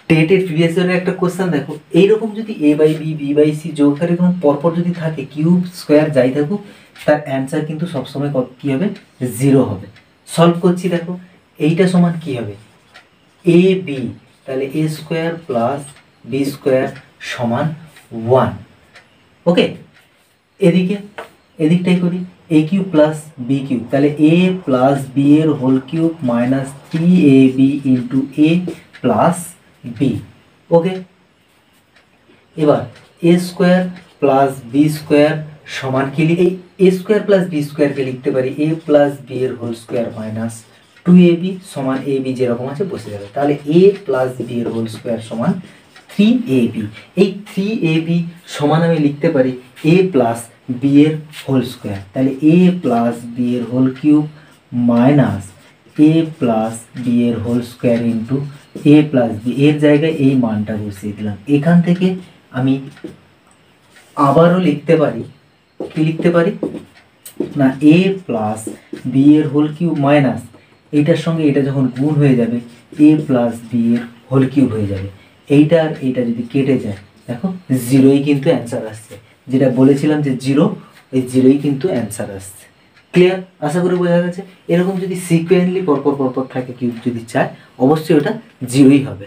টেটের previous ইয়ারের একটা question দেখো, এইরকম যদি a by b b by c যোগ আকারে এরকম পরপর যদি থাকে, কিউব স্কোয়ার যাই থাকুক, তার অ্যান্সার কিন্তু সবসময় কী হবে? 0 হবে। সলভ করছি, দেখো এইটা সমান কি হবে? এ বি, তাহলে a square plus b square সমান 1। ওকে, এদিকটাই করি, a cube plus b cube, তাহলে এ প্লাস বি এর whole cube minus 3ab into a plus b. Okay, এবার a square plus b square সমান কি লিখি? এ স্কোয়ার প্লাস বি স্কোয়ারকে লিখতে পারি এ প্লাস বি এর হোল স্কোয়ার মাইনাস 2ab সমান এ বি যেরকম আছে বসে যাবে, তাহলে এ প্লাস বি এর হোল স্কোয়ার সমান 3ab। এই 3ab সমান আমি লিখতে পারি এ প্লাস বি এর হোল স্কোয়ার, তাহলে এ প্লাস বি এর হোল কিউব মাইনাস এ প্লাস বি এর whole square into a plus b, এর জায়গায় এই মানটা বসিয়ে দিলাম। এখান থেকে আমি আবারও লিখতে পারি, কি লিখতে পারি না, এ প্লাস বি এর হোল কিউব মাইনাস এইটার সঙ্গে এটা যখন গুণ হয়ে যাবে এ প্লাস বি এর হোল কিউব হয়ে যাবে। এইটা আর এইটা যদি কেটে যায়, দেখো 0ই কিন্তু অ্যান্সার আসছে। যেটা বলেছিলাম যে 0, এই 0ই কিন্তু অ্যান্সার আসছে। ক্লিয়ার? আশা করি বোঝা গেছে। এরকম যদি সিকুয়েন্টলি পরপর থাকে কিউব যদি চায়, অবশ্যই ওটা 0ই হবে।